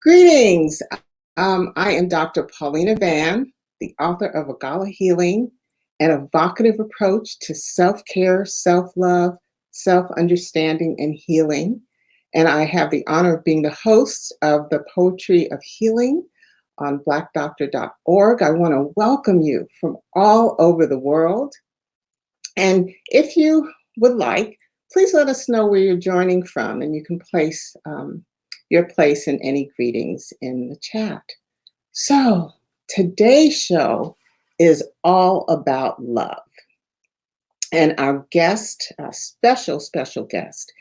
Greetings. I am Dr. Paulina Van, the author of Agala Healing, an evocative approach to self-care, self-love, self-understanding, and healing. And I have the honor of being the host of the Poetry of Healing on BlackDoctor.org. I want to welcome you from all over the world. And if you would like, please let us know where you're joining from, and you can place your place in any greetings in the chat. So, today's show is all about love. And our guest, a special guest,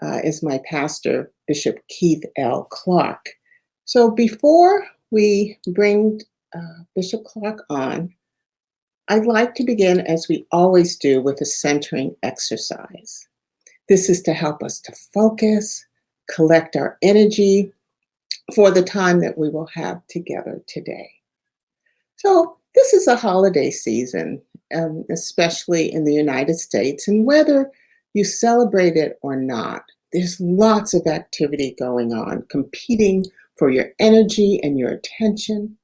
is my pastor, Bishop Keith L. Clark. So, before we bring Bishop Clark on, I'd like to begin, as we always do, with a centering exercise. This is to help us to focus, collect our energy for the time that we will have together today. So this is a holiday season, especially in the United States, and whether you celebrate it or not, there's lots of activity going on, competing for your energy and your attention.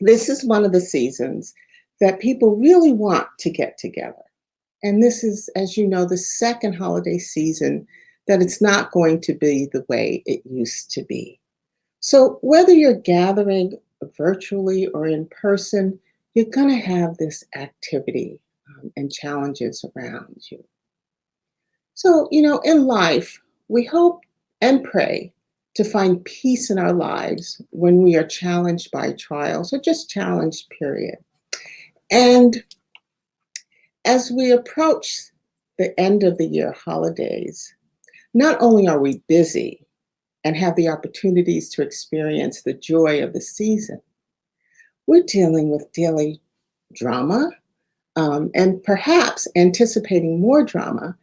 This is one of the seasons that people really want to get together. And this is, as you know, the second holiday season that it's not going to be the way it used to be. So whether you're gathering virtually or in person, you're going to have this activity and challenges around you. So, in life, we hope and pray to find peace in our lives when we are challenged by trials or just challenged, period. And as we approach the end of the year holidays, not only are we busy and have the opportunities to experience the joy of the season, we're dealing with daily drama and perhaps anticipating more drama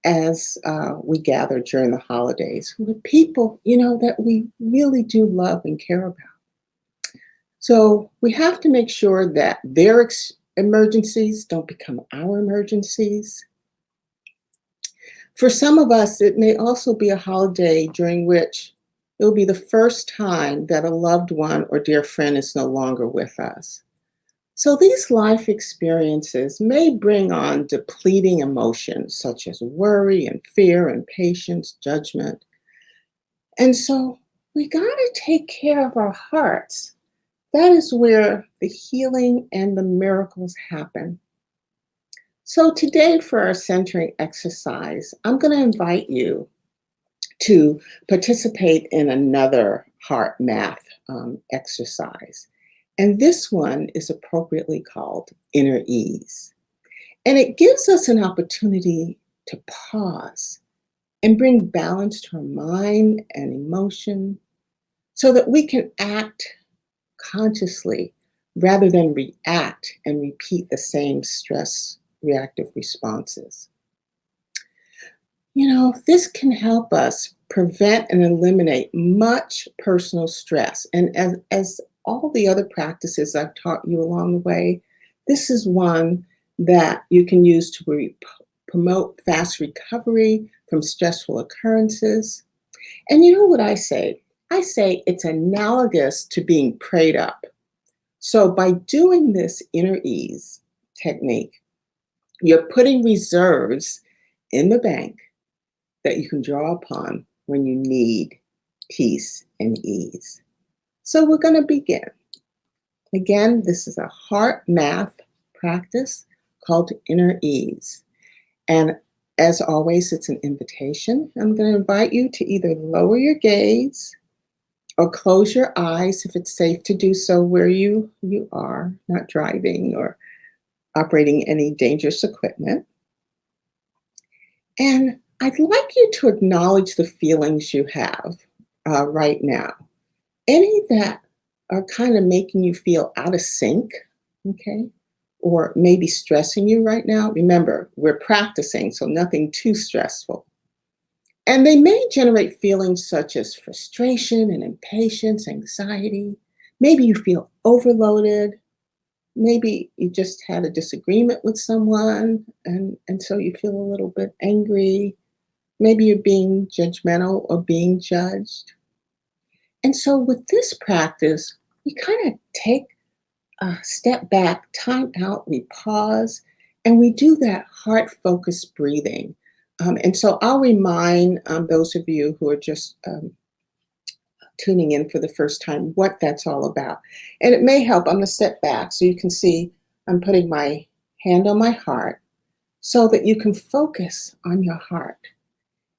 as we gather during the holidays with people, that we really do love and care about. So we have to make sure that their emergencies don't become our emergencies. For some of us, it may also be a holiday during which it will be the first time that a loved one or dear friend is no longer with us. So these life experiences may bring on depleting emotions such as worry and fear, impatience, judgment. And so we got to take care of our hearts. That is where the healing and the miracles happen. So today for our centering exercise, I'm going to invite you to participate in another heart math exercise. And this one is appropriately called inner ease. And it gives us an opportunity to pause and bring balance to our mind and emotion so that we can act consciously rather than react and repeat the same stress reactive responses. This can help us prevent and eliminate much personal stress. And as all the other practices I've taught you along the way, this is one that you can use to promote fast recovery from stressful occurrences. And you know what I say? I say it's analogous to being prayed up. So by doing this inner ease technique, you're putting reserves in the bank that you can draw upon when you need peace and ease. So we're going to begin. Again, this is a heart math practice called inner ease. And as always, it's an invitation. I'm going to invite you to either lower your gaze or close your eyes if it's safe to do so where you are, not driving or operating any dangerous equipment. And I'd like you to acknowledge the feelings you have right now. Any that are kind of making you feel out of sync, okay? Or maybe stressing you right now. Remember, we're practicing, so nothing too stressful. And they may generate feelings such as frustration and impatience, anxiety. Maybe you feel overloaded. Maybe you just had a disagreement with someone, and so you feel a little bit angry. Maybe you're being judgmental or being judged. And so with this practice, we kind of take a step back, time out, we pause, and we do that heart focused breathing. And so I'll remind those of you who are just tuning in for the first time what that's all about. And it may help. I'm going to step back so you can see I'm putting my hand on my heart so that you can focus on your heart.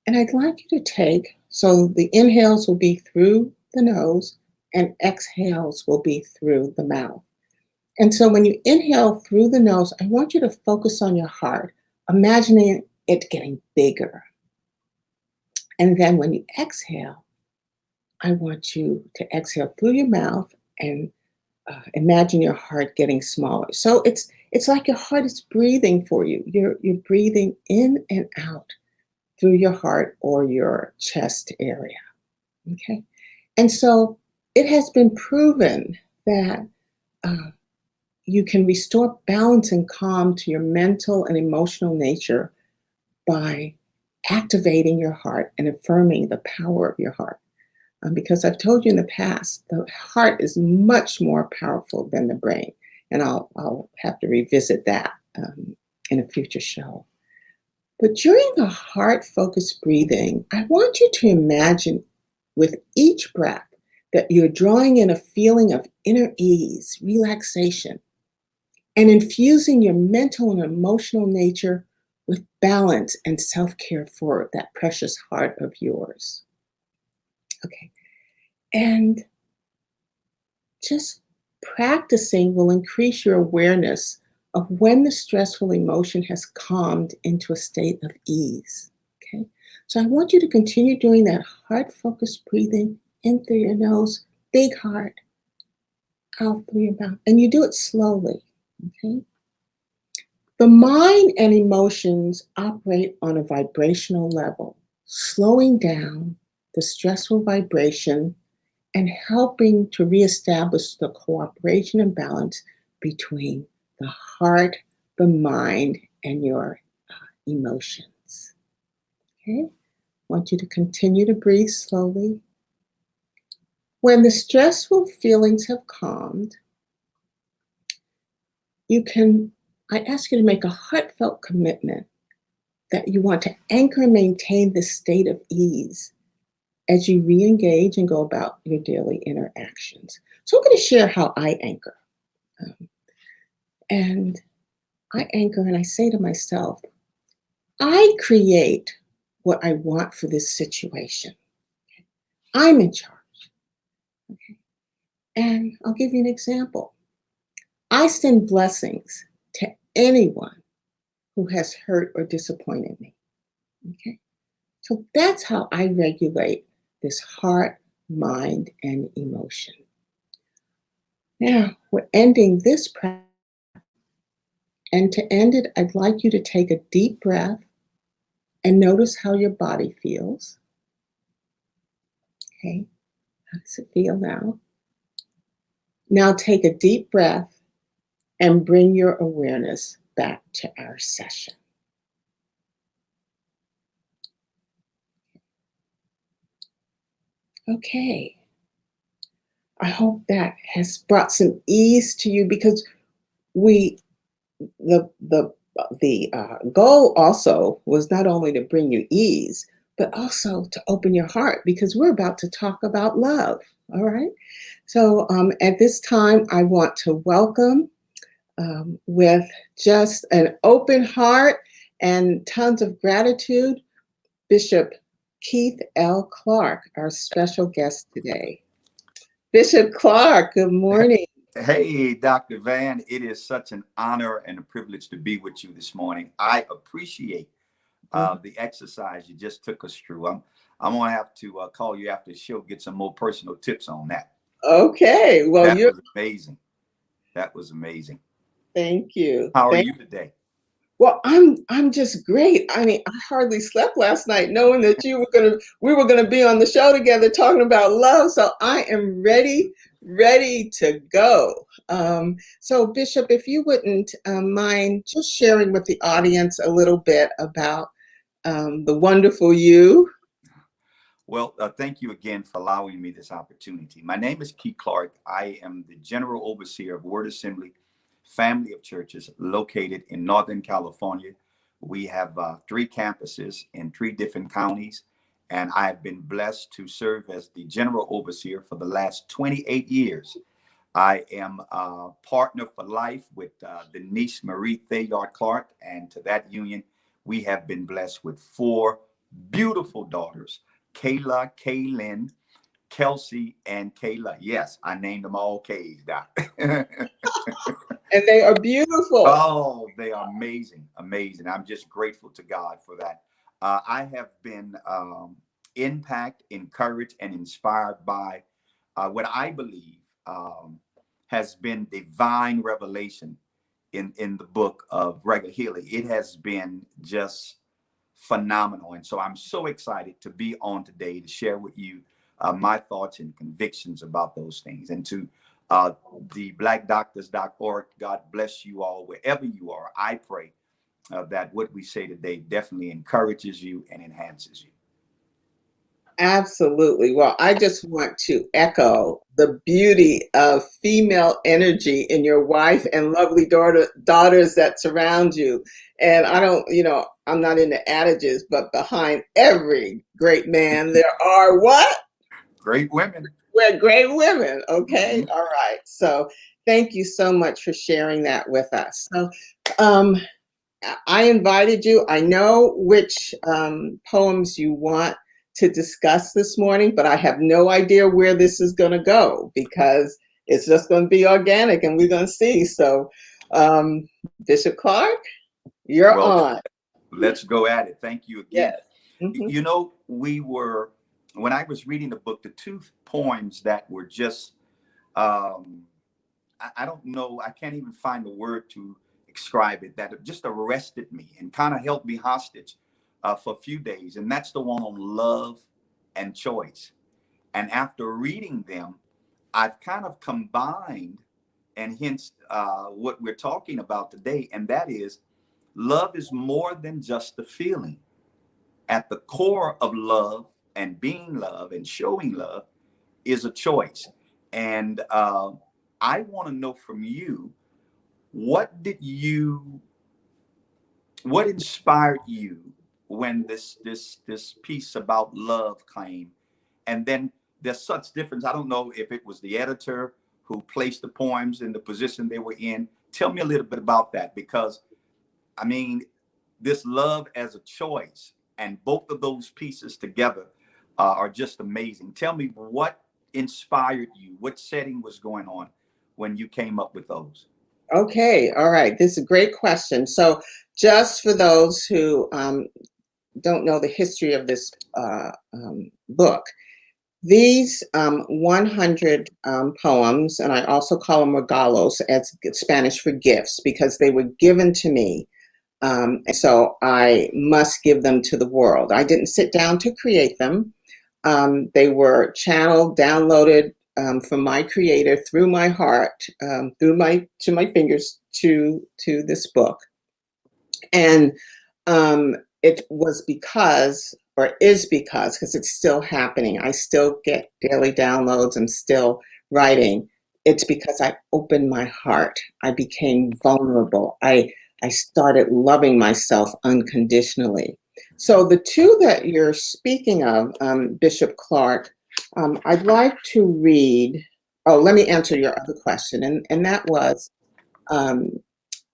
And I'd like you to take, so the inhales will be through the nose and exhales will be through the mouth. And so when you inhale through the nose, I want you to focus on your heart, imagining it getting bigger. And then when you exhale, I want you to exhale through your mouth and imagine your heart getting smaller. So it's like your heart is breathing for you. You're breathing in and out through your heart or your chest area. Okay, and so it has been proven that uh, you can restore balance and calm to your mental and emotional nature by activating your heart and affirming the power of your heart. Because I've told you in the past, the heart is much more powerful than the brain. And I'll have to revisit that in a future show. But during the heart focused breathing, I want you to imagine with each breath that you're drawing in a feeling of inner ease, relaxation, and infusing your mental and emotional nature with balance and self care for that precious heart of yours. Okay. And just practicing will increase your awareness of when the stressful emotion has calmed into a state of ease. Okay. So I want you to continue doing that heart focused breathing in through your nose, big heart, out through your mouth. And you do it slowly. Okay. The mind and emotions operate on a vibrational level, slowing down the stressful vibration and helping to reestablish the cooperation and balance between the heart, the mind, and your emotions. Okay? I want you to continue to breathe slowly. When the stressful feelings have calmed, I ask you to make a heartfelt commitment that you want to anchor and maintain this state of ease as you re-engage and go about your daily interactions. So I'm going to share how I anchor. Um, and I anchor and I say to myself, I create what I want for this situation. I'm in charge. Okay. And I'll give you an example. I send blessings to anyone who has hurt or disappointed me. Okay. So that's how I regulate this heart, mind, and emotion. Now, we're ending this practice. And to end it, I'd like you to take a deep breath and notice how your body feels. Okay, how does it feel now? Now take a deep breath and bring your awareness back to our session. Okay, I hope that has brought some ease to you because we the goal also was not only to bring you ease, but also to open your heart because we're about to talk about love. All right. So at this time, I want to welcome with just an open heart and tons of gratitude, Bishop Keith L. Clark, our special guest today. Bishop Clark, good morning. Hey, Dr. Van, it is such an honor and a privilege to be with you this morning. I appreciate the exercise you just took us through. I'm gonna have to call you after the show, get some more personal tips on that. Okay, well, That was amazing. That was amazing. Thank you. How are you today? Well, I'm just great. I mean, I hardly slept last night knowing that we were gonna be on the show together talking about love. So I am ready to go. So Bishop, if you wouldn't mind just sharing with the audience a little bit about the wonderful you. Well, thank you again for allowing me this opportunity. My name is Keith Clark. I am the General Overseer of Word Assembly Family of Churches located in Northern California. We have 3 campuses in 3 different counties, and I've been blessed to serve as the General Overseer for the last 28 years. I am a partner for life with Denise Marie Thayard Clark, and to that union, we have been blessed with 4 beautiful daughters: Kayla, Kaylin, Kelsey, and Kayla. Yes, I named them all K's, Doc. And they are beautiful. Oh, they are amazing, amazing. I'm just grateful to God for that. I have been impacted, encouraged, and inspired by what I believe has been divine revelation in the book of regular healing. It has been just phenomenal. And so I'm so excited to be on today to share with you my thoughts and convictions about those things. And to the BlackDoctors.or, God bless you all wherever you are. I pray that what we say today definitely encourages you and enhances you. Absolutely. Well, I just want to echo the beauty of female energy in your wife and lovely daughters that surround you. And I don't, I'm not into adages, but behind every great man, there are what? Great women. We're great women. Okay. Mhm. All right. So thank you so much for sharing that with us. So, um, I invited you. I know which poems you want to discuss this morning, but I have no idea where this is going to go because it's just going to be organic and we're going to see. So, Bishop Clark, you're Well, on. let's go at it. Thank you again. Yes. Hmm. When I was reading the book, the 2 poems that were just, um, I don't know, I can't even find the word to describe it, that just arrested me and kind of held me hostage for a few days. And that's the one on love and choice. And after reading them, I've kind of combined and hence what we're talking about today. And that is, love is more than just a feeling. At the core of love and being love and showing love is a choice. And I want to know from you, what did you, what inspired you when this piece about love came? And then there's such difference. I don't know if it was the editor who placed the poems in the position they were in. Tell me a little bit about that, because I mean, this love as a choice and both of those pieces together are just amazing. Tell me what inspired you, what setting was going on when you came up with those? Okay. All right. This is a great question. So, just for those who don't know the history of this book, these 100 poems, and I also call them regalos, as Spanish for gifts, because they were given to me. And so I must give them to the world. I didn't sit down to create them. They were channeled, downloaded from my creator through my heart, to my fingers to this book. And it was because, or is because it's still happening. I still get daily downloads. I'm still writing. It's because I opened my heart. I became vulnerable. I started loving myself unconditionally. So the 2 that you're speaking of, Bishop Clark, I'd like to read. Oh, let me answer your other question, and that was, um,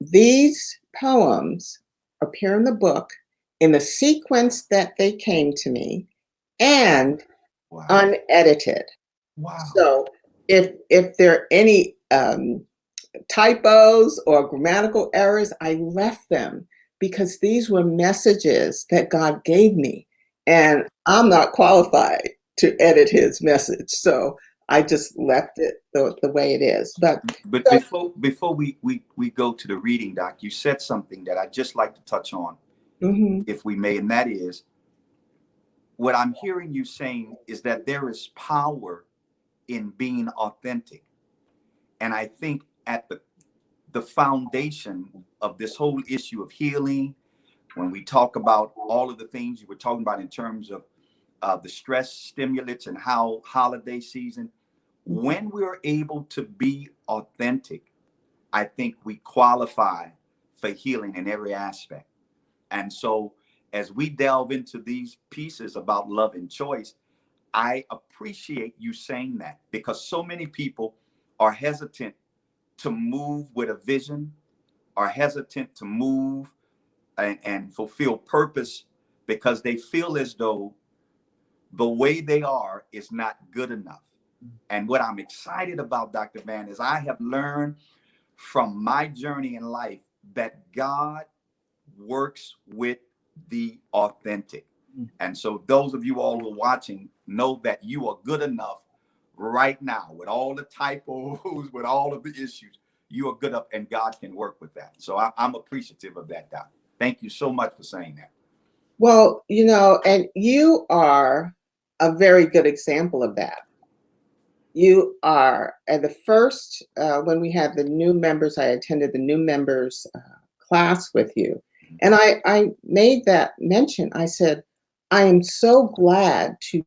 these poems appear in the book in the sequence that they came to me and Wow. unedited. Wow. So if there are any typos or grammatical errors, I left them because these were messages that God gave me, and I'm not qualified to edit His message. So I just left it the way it is. But But so, before we go to the reading, Doc, you said something that I'd just like to touch on, mhm. if we may, and that is, what I'm hearing you saying is that there is power in being authentic. And I think at the foundation of this whole issue of healing, when we talk about all of the things you were talking about in terms of the stress stimulants and how holiday season, when we're able to be authentic, I think we qualify for healing in every aspect. And so as we delve into these pieces about love and choice, I appreciate you saying that, because so many people are hesitant to move with a vision, are hesitant to move and fulfill purpose because they feel as though the way they are is not good enough. And what I'm excited about, Dr. Van, is I have learned from my journey in life that God works with the authentic. And so those of you all who are watching know that you are good enough right now with all the typos, with all of the issues. You are good up, and God can work with that. So I'm appreciative of that, Doc. Thank you so much for saying that. Well, and you are a very good example of that. You are at the first, when we had the new members, I attended the new members class with you. And I made that mention. I said, I am so glad to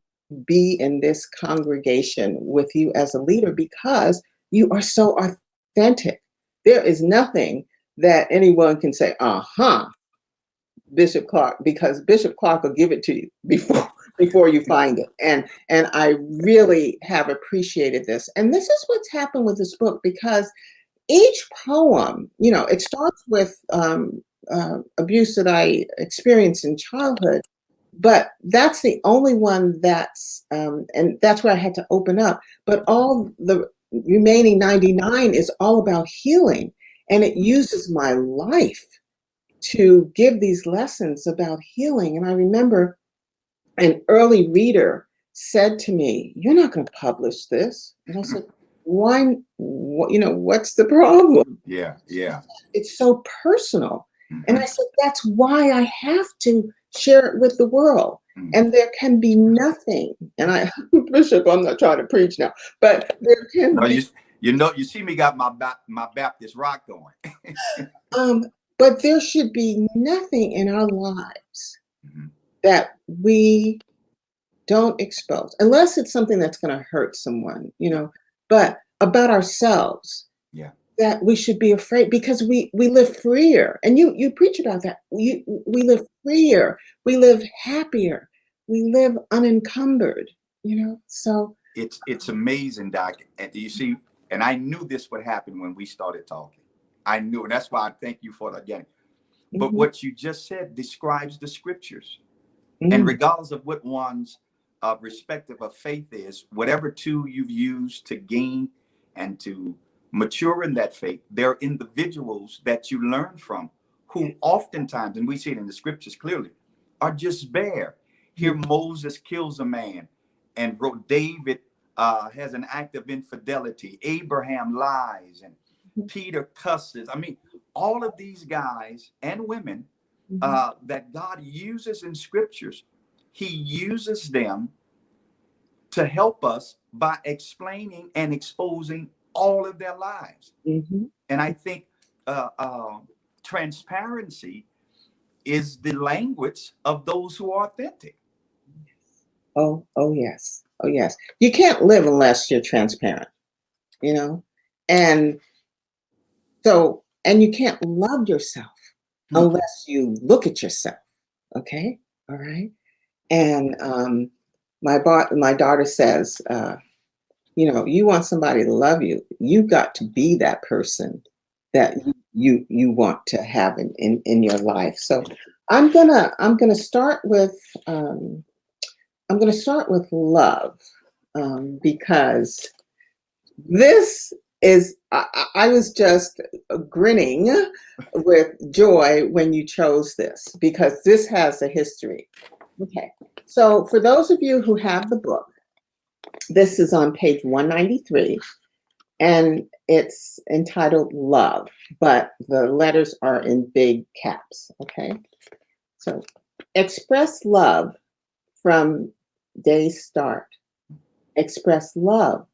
be in this congregation with you as a leader because you are so authentic. There is nothing that anyone can say, Bishop Clark, because Bishop Clark will give it to you before you find it. And I really have appreciated this. And this is what's happened with this book, because each poem, it starts with abuse that I experienced in childhood, but that's the only one and that's where I had to open up. But all the remaining 99 is all about healing, and it uses my life to give these lessons about healing. And I remember an early reader said to me, "You're not going to publish this." And I said, "Why? What's the problem?" Yeah. It's so personal. Mm-hmm. And I said, "That's why I have to share it with the world." Mm-hmm. And there can be nothing. And Bishop, I'm not trying to preach now, but there can be. You see me got my Baptist rock going. But there should be nothing in our lives that we don't expose, unless it's something that's going to hurt someone, but about ourselves. Yeah. That we should be afraid, because we live freer. And you preach about that. We live freer, we live happier, we live unencumbered, so it's amazing, Doc. And you see, and I knew this would happen when we started talking. I knew, and that's why I thank you for that again. But what you just said describes the scriptures. And regardless of what one's respective of faith is, whatever tool you've used to gain and to mature in that faith, there are individuals that you learn from who oftentimes, and we see it in the scriptures clearly, are just bare. Here Moses kills a man, and David has an act of infidelity. Abraham lies, and Peter cusses. I mean, all of these guys and women that God uses in scriptures, he uses them to help us by explaining and exposing all of their lives. And I think transparency is the language of those who are authentic. Oh yes. Oh yes. You can't live unless you're transparent, and so, and you can't love yourself unless you look at yourself. Okay. All right. And my daughter says, you want somebody to love you, you got to be that person that you want to have in your life. So I'm gonna start with love, because this is, I was just grinning with joy when you chose this, because this has a history. Okay, so for those of you who have the book, this is on page 193, and it's entitled Love, but the letters are in big caps. Okay, so express love from day's start. Express love,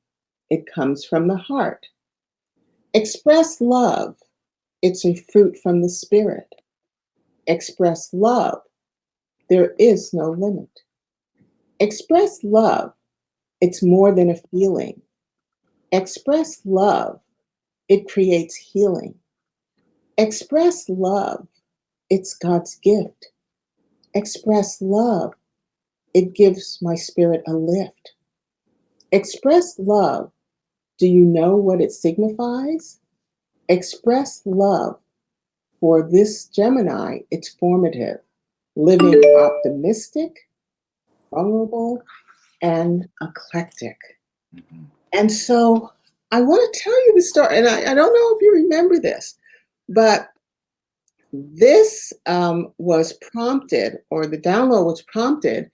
it comes from the heart. Express love, it's a fruit from the spirit. Express love, there is no limit. Express love. It's more than a feeling. Express love. It creates healing. Express love. It's God's gift. Express love. It gives my spirit a lift. Express love. Do you know what it signifies? Express love. For this Gemini, it's formative, living optimistic, vulnerable, and eclectic. Mhm. And so I want to tell you the story. And I don't know if you remember this, but this was prompted, or the download was prompted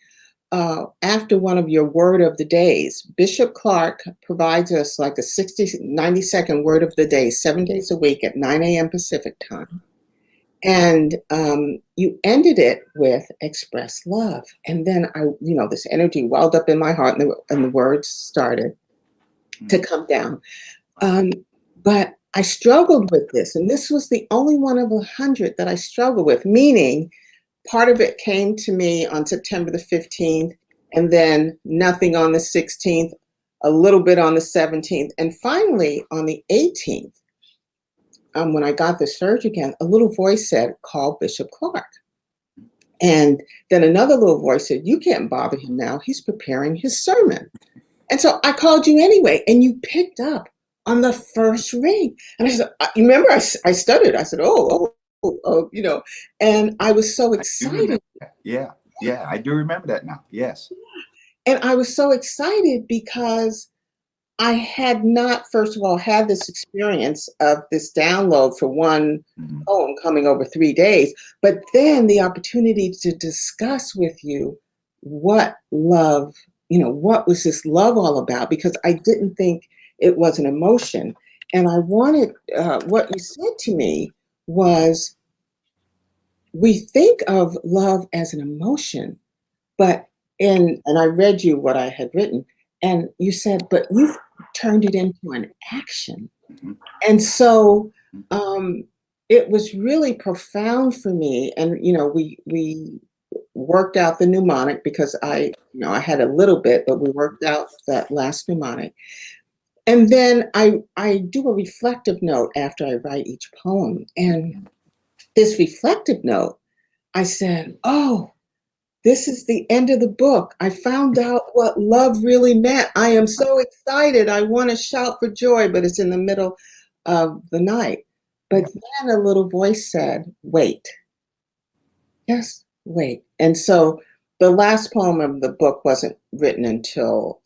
after one of your word of the days. Bishop Clark provides us like a 60, 90-second word of the day, 7 days a week at 9 a.m. Pacific time. And you ended it with express love. And then this energy welled up in my heart, and the words started to come down. But I struggled with this, and this was the only one of 100 that I struggled with, meaning part of it came to me on September the 15th, and then nothing on the 16th, a little bit on the 17th, and finally on the 18th, when I got the surge again, a little voice said, call Bishop Clark. And then another little voice said, you can't bother him now. He's preparing his sermon. And so I called you anyway, and you picked up on the first ring. And I said, you remember, I stuttered. I said, and I was so I do remember excited. that. Yeah, yeah, I do remember that now. Yes. And I was so excited because I had not, first of all, had this experience of this download for one Mhm. poem coming over 3 days, but then the opportunity to discuss with you what love, what was this love all about? Because I didn't think it was an emotion. And I wanted, what you said to me was, we think of love as an emotion, but and I read you what I had written, and you said, but you've turned it into an action. Mhm. And so Mhm. it was really profound for me. And we worked out the mnemonic, because I had a little bit, but we worked out that last mnemonic. And then I do a reflective note after I write each poem. And this reflective note, I said, oh, this is the end of the book. I found out what love really meant. I am so excited. I want to shout for joy, but it's in the middle of the night. But then a little voice said, wait, just wait. And so the last poem of the book wasn't written until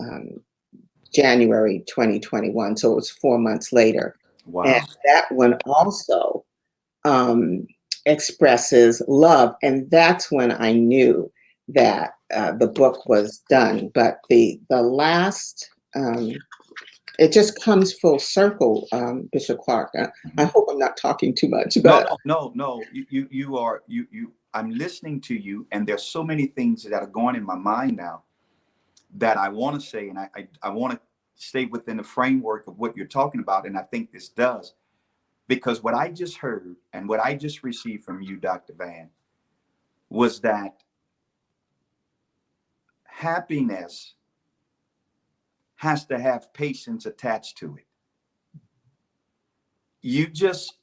January 2021. So it was 4 months later. And Wow. that one also um, expresses love. And that's when I knew that the book was done. But the last, it just comes full circle, Bishop Clark. I Mhm. hope I'm not talking too much, No, but no, no, no. You are you. I'm listening to you, and there's so many things that are going in my mind now that I want to say, and I want to stay within the framework of what you're talking about, and I think this does, because what I just heard and what I just received from you, Dr. Van, was that happiness has to have patience attached to it. You just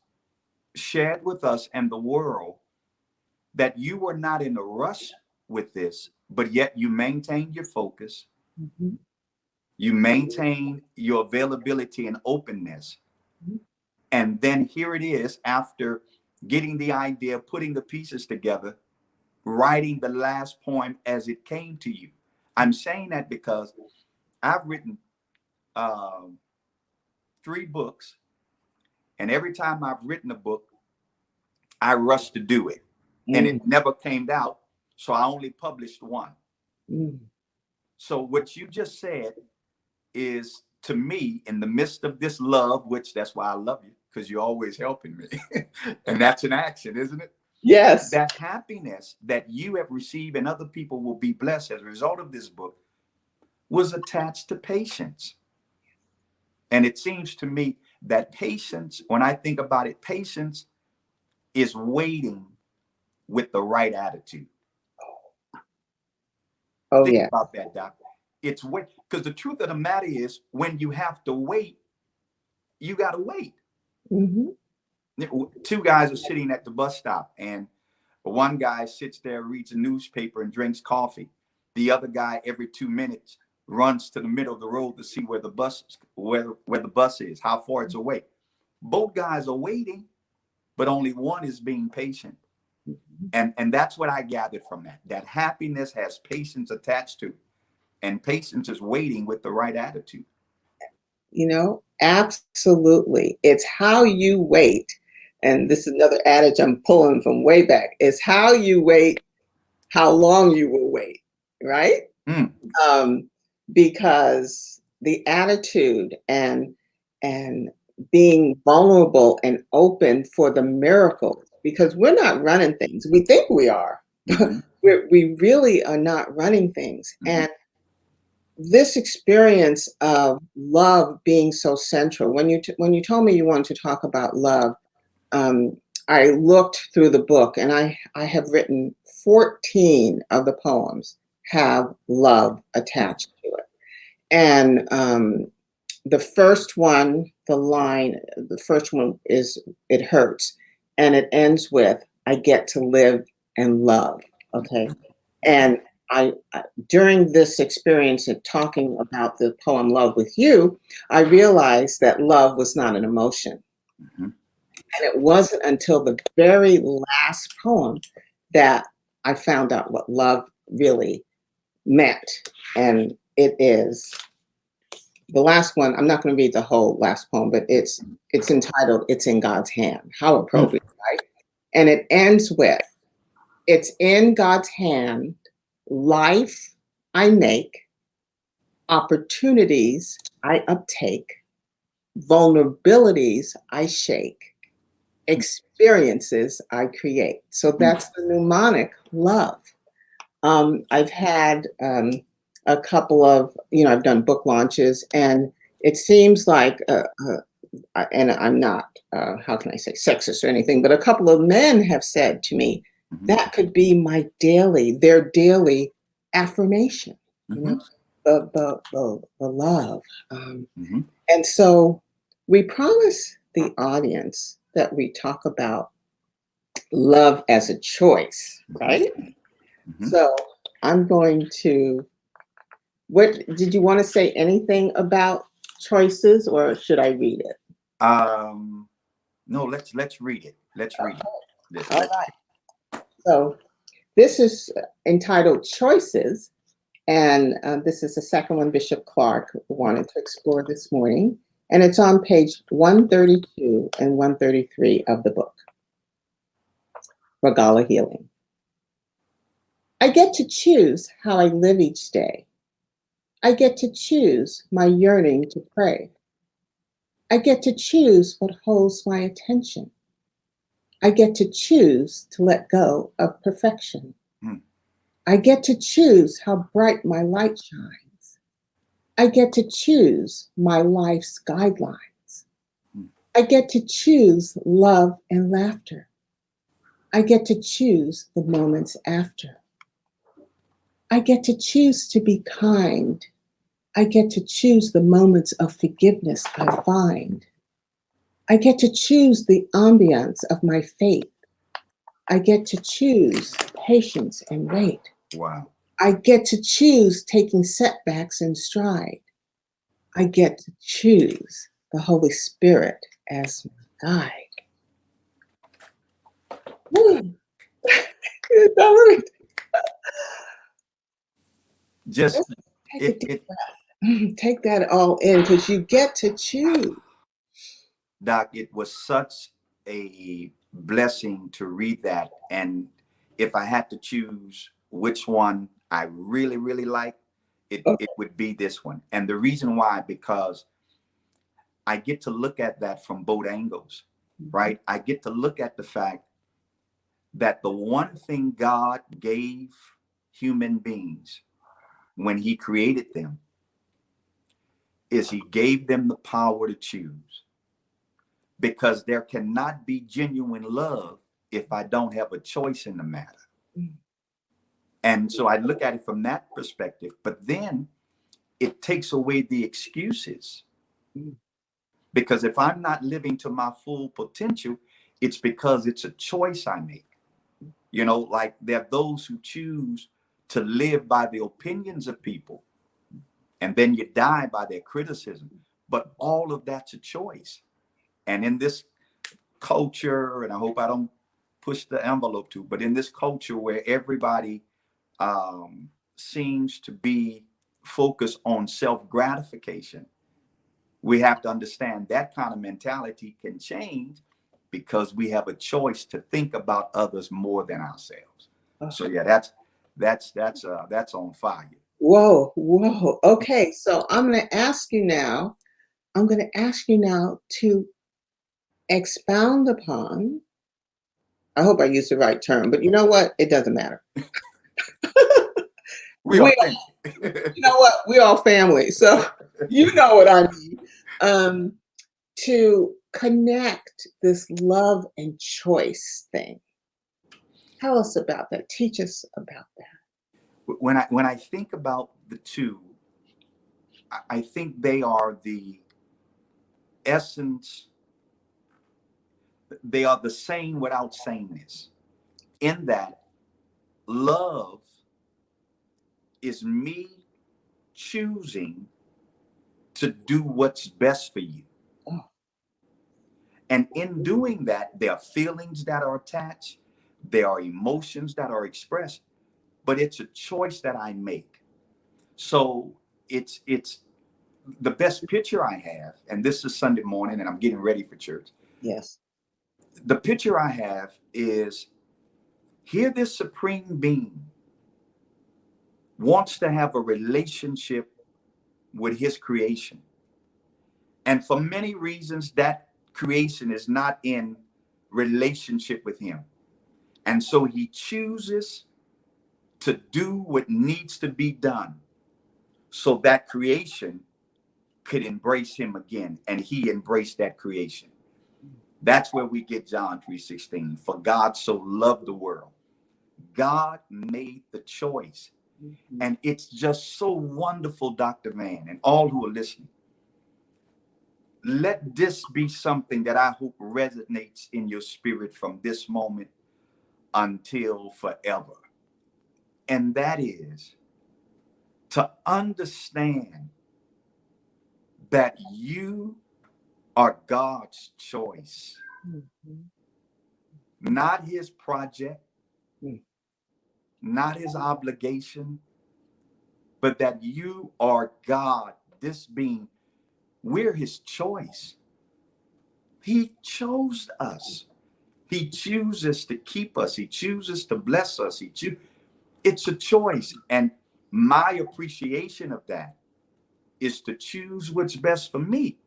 shared with us and the world that you were not in a rush with this, but yet you maintained your focus, Mhm. you maintain your availability and openness. And then here it is, after getting the idea, putting the pieces together, writing the last poem as it came to you. I'm saying that because I've written um, 3 books, and every time I've written a book, I rushed to do it, and Mm, it never came out. So I only published one. mm, So what you just said is, to me, in the midst of this love, which that's why I love you, because you're always helping me. And that's an action, isn't it? yes. That happiness that you have received and other people will be blessed as a result of this book was attached to patience. And it seems to me that patience, when I think about it, patience is waiting with the right attitude. Oh, Think yeah. about that, Doc. It's wait, because the truth of the matter is, when you have to wait, you got to wait. Hmm. Two guys are sitting at the bus stop, and one guy sits there, reads a newspaper, and drinks coffee. The other guy, every 2 minutes, runs to the middle of the road to see where the bus where the bus is, how far it's away. Both guys are waiting, but only one is being patient. And that's what I gathered from that. That happiness has patience attached to it, and patience is waiting with the right attitude. Absolutely. It's how you wait. And this is another adage I'm pulling from way back. It's how you wait, how long you will wait, right? Mm. Um, because the attitude and being vulnerable and open for the miracle, because we're not running things. We think we are, but Mm-hmm. we really are not running things. Mm-hmm. And this experience of love being so central, when you told me you wanted to talk about love, um, I looked through the book, and I have written 14 of the poems have love attached to it. And the first one, the first one is "It hurts," and it ends with "I get to live and love." Okay, and during this experience of talking about the poem "Love with You," I realized that love was not an emotion. Mm-hmm. And it wasn't until the very last poem that I found out what love really meant. And it is the last one. I'm not going to read the whole last poem, but it's entitled "It's in God's Hand." How Mm. appropriate, right? And it ends with, "It's in God's hand, life I make, opportunities I uptake, vulnerabilities I shake, experiences I create." So Mm. that's the mnemonic love. I've had a couple of, I've done book launches, and it seems like, and I'm not, how can I say, sexist or anything, but a couple of men have said to me, Mm-hmm. that could be their daily affirmation, you Mm-hmm. know, the love. Um, Mm-hmm. and so we promise the audience that we talk about love as a choice, right? Mm-hmm. So I'm going to, what did you want to say anything about choices, or should I read it? Um, no, let's read it. Let's read it. All Let's. right. So this is entitled Choices, and this is the second one Bishop Clark wanted to explore this morning. And it's on page 132 and 133 of the book, Regala Healing. I get to choose how I live each day. I get to choose my yearning to pray. I get to choose what holds my attention. I get to choose to let go of perfection. Mm. I get to choose how bright my light shines. I get to choose my life's guidelines. Mm. I get to choose love and laughter. I get to choose the moments after. I get to choose to be kind. I get to choose the moments of forgiveness I find. I get to choose the ambiance of my faith. I get to choose patience and wait. Wow. I get to choose taking setbacks in stride. I get to choose the Holy Spirit as my guide. Woo. Just Just take a it deep it breath. Take that all in, because you get to choose. Doc, it was such a blessing to read that. And if I had to choose which one I really, really like, it would be this one. And the reason why, because I get to look at that from both angles, right? I get to look at the fact that the one thing God gave human beings when he created them is he gave them the power to choose, because there cannot be genuine love if I don't have a choice in the matter. And so I look at it from that perspective, but then it takes away the excuses. Because if I'm not living to my full potential, it's because it's a choice I make. You know, like there are those who choose to live by the opinions of people, and then you die by their criticism. But all of that's a choice. And in this culture, and I hope I don't push the envelope too, but in this culture where everybody seems to be focused on self-gratification, we have to understand that kind of mentality can change because we have a choice to think about others more than ourselves. So yeah, that's on fire. Whoa, whoa. Okay, so I'm going to ask you now. I'm going to ask you now to expound upon. I hope I used the right term, but you know what? It doesn't matter. We We, are family. you know what? We all family, so you know what I mean. To connect this love and choice thing. Tell us about that. Teach us about that. When I think about the two, I think they are the essence. They are the same without sameness. In that, love is me choosing to do what's best for you. Oh. And in doing that, there are feelings that are attached, there are emotions that are expressed, but it's a choice that I make. So it's the best picture I have, and this is Sunday morning and I'm getting ready for church. Yes. The picture I have is, here this supreme being wants to have a relationship with his creation. And for many reasons, that creation is not in relationship with him. And so he chooses to do what needs to be done so that creation could embrace him again. And he embraced that creation. That's where we get John 3:16. For God so loved the world. God made the choice. And it's just so wonderful, Dr. Van, and all who are listening. Let this be something that I hope resonates in your spirit from this moment until forever. And that is to understand that you are God's choice, not his project, not his obligation, but that you are God, this being, we're his choice. He chose us. He chooses to keep us. He chooses to bless us. It's a choice. And my appreciation of that is to choose what's best for me,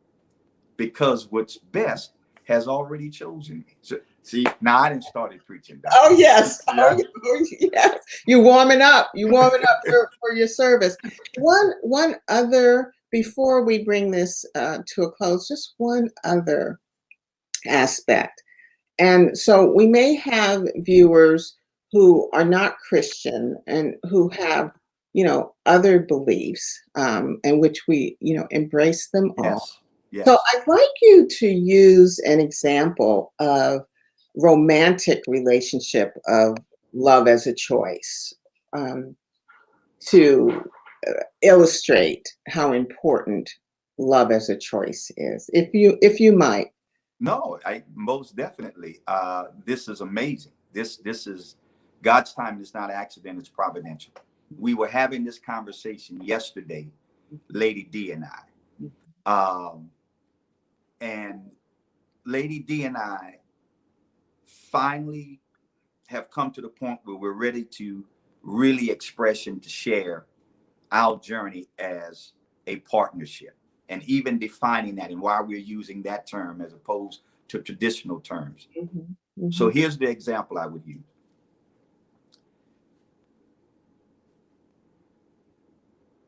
because what's best has already chosen me. So, see, now I didn't started preaching, Doctor. Oh yes. Yeah. Oh yes. You're warming up. You're warming up for your service. One other, before we bring this to a close, just one other aspect. And so we may have viewers who are not Christian and who have, other beliefs, in which we, embrace them all. Yes. So Yes. I'd like you to use an example of romantic relationship of love as a choice, to illustrate how important love as a choice is, if you might. No, I most definitely. This is amazing. This is God's time. Is not accident. It's providential. We were having this conversation yesterday, Lady D and I, and Lady D and I finally have come to the point where we're ready to really express and to share our journey as a partnership, and even defining that and why we're using that term as opposed to traditional terms. So here's the example I would use.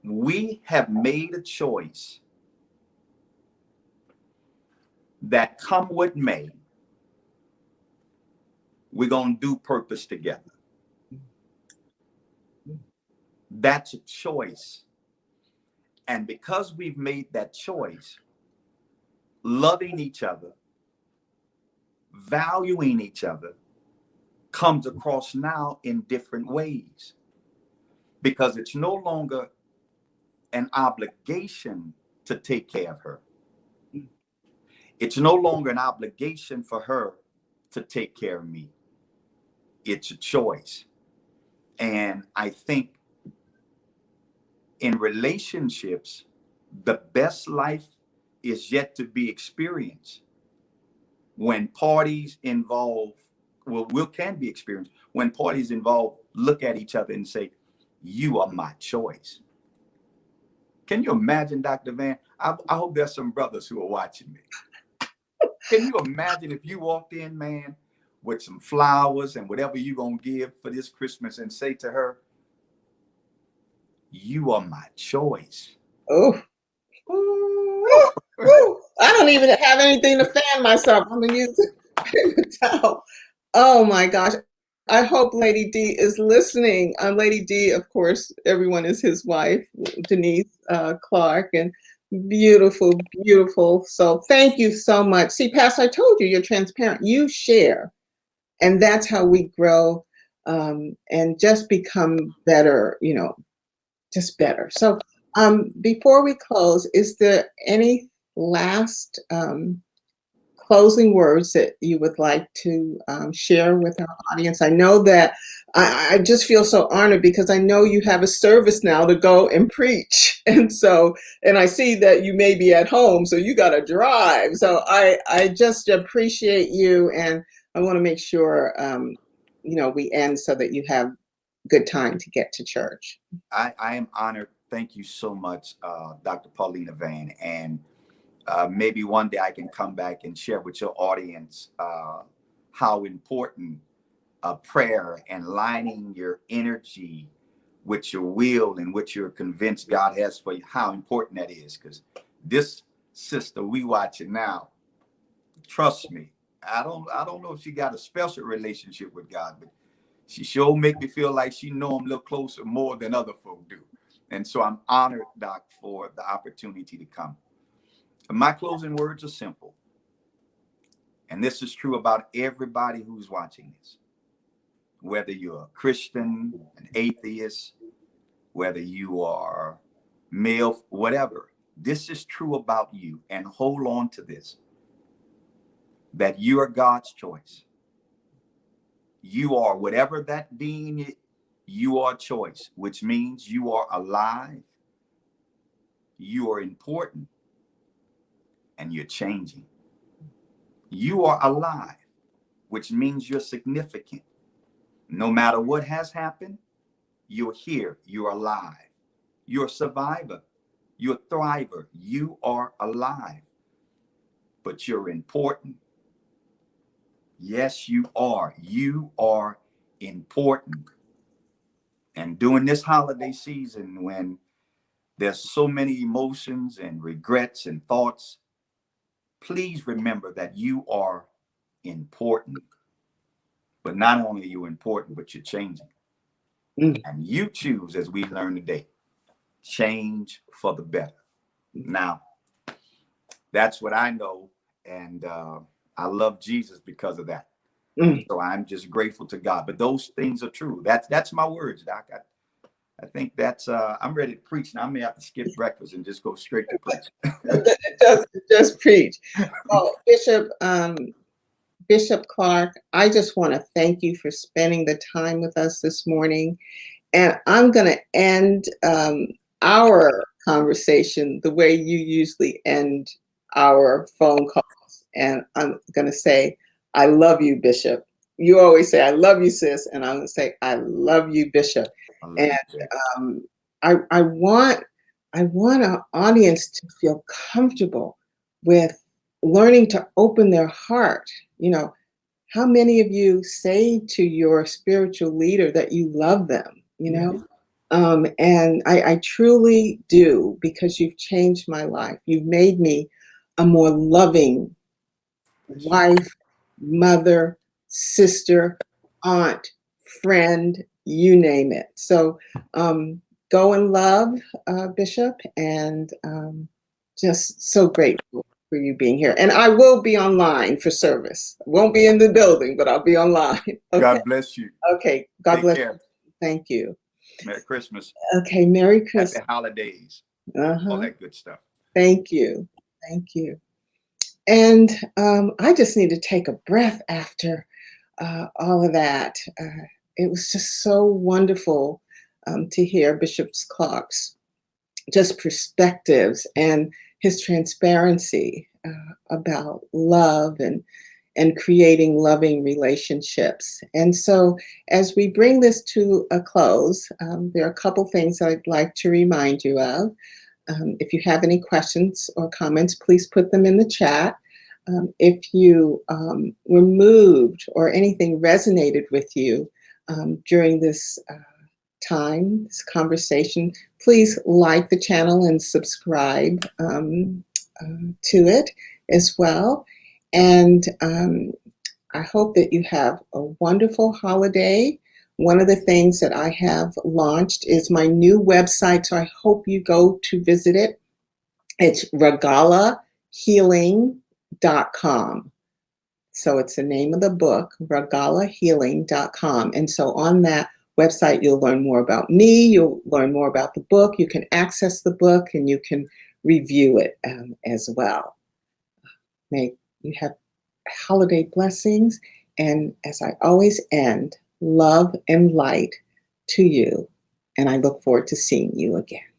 We have made a choice that, come what may, we're going to do purpose together. That's a choice. And because we've made that choice, loving each other, valuing each other comes across now in different ways, because it's no longer an obligation to take care of her. It's no longer an obligation for her to take care of me. It's a choice. And I think in relationships, the best life is yet to be experienced when parties involve, well, will can be experienced when parties involved look at each other and say, you are my choice. Can you imagine, Dr. Van? I hope there's some brothers who are watching me. Can you imagine if you walked in, man, with some flowers and whatever you're going to give for this Christmas and say to her, you are my choice. Oh, I don't even have anything to fan myself. I'm going to use the towel. Oh my gosh. I hope Lady D is listening. Lady D, of course, everyone is his wife, Denise Clark, and beautiful, beautiful. So thank you so much. See, Pastor, I told you, you're transparent. You share, and that's how we grow and just become better, just better. So before we close, is there any last closing words that you would like to share with our audience? I know that I just feel so honored because I know you have a service now to go and preach. And I see that you may be at home, so you got to drive. So I just appreciate you. And I want to make sure, we end so that you have good time to get to church. I am honored. Thank you so much, Dr. Paulina Van. And maybe one day I can come back and share with your audience how important prayer and lining your energy with your will and what you're convinced God has for you, how important that is. Because this sister we watching now, trust me, I don't know if she got a special relationship with God, but she sure make me feel like she know him a little closer more than other folk do. And so I'm honored, Doc, for the opportunity to come. My closing words are simple. And this is true about everybody who's watching this. Whether you're a Christian, an atheist, whether you are male, whatever, this is true about you. And hold on to this, that you are God's choice. You are whatever that being is, you are choice, which means you are alive, you are important, and you're changing. You are alive, which means you're significant. No matter what has happened, you're here, you're alive. You're a survivor, you're a thriver, you are alive, but you're important. Yes, you are. You are important. And during this holiday season, when there's so many emotions and regrets and thoughts, please remember that you are important. But not only are you important, but you're changing. And you choose, as we learned today, change for the better. Now, that's what I know. And I love Jesus because of that. So I'm just grateful to God. But those things are true. That's my words, Doc. I think that's I'm ready to preach. Now I may have to skip breakfast and just go straight to preach. just preach. Well, Bishop Clark, I just want to thank you for spending the time with us this morning. And I'm going to end our conversation the way you usually end our phone calls. And I'm going to say, I love you, Bishop. You always say, I love you, sis. And I'm going to say, I love you, Bishop. And I want our audience to feel comfortable with learning to open their heart. How many of you say to your spiritual leader that you love them, and I truly do, because you've changed my life. You've made me a more loving wife, mother, sister, aunt, friend, you name it. So go in love, Bishop, and just so grateful for you being here. And I will be online for service. Won't be in the building, but I'll be online. Okay. God bless you. Okay. God Take bless care. you. Thank you. Merry Christmas. Okay. Merry Christmas. Happy holidays. Uh-huh. All that good stuff. Thank you. Thank you. And I just need to take a breath after all of that. It was just so wonderful to hear Bishop Clark's just perspectives and his transparency about love and creating loving relationships. And so, as we bring this to a close, there are a couple things I'd like to remind you of. If you have any questions or comments, please put them in the chat. If you were moved or anything resonated with you during this time, this conversation, please like the channel and subscribe to it as well. And I hope that you have a wonderful holiday. One of the things that I have launched is my new website, so I hope you go to visit it. It's regalahealing.com. So it's the name of the book, regalahealing.com. And so on that website, you'll learn more about me, you'll learn more about the book, you can access the book, and you can review it as well. May you have holiday blessings, and as I always end, love and light to you, and I look forward to seeing you again.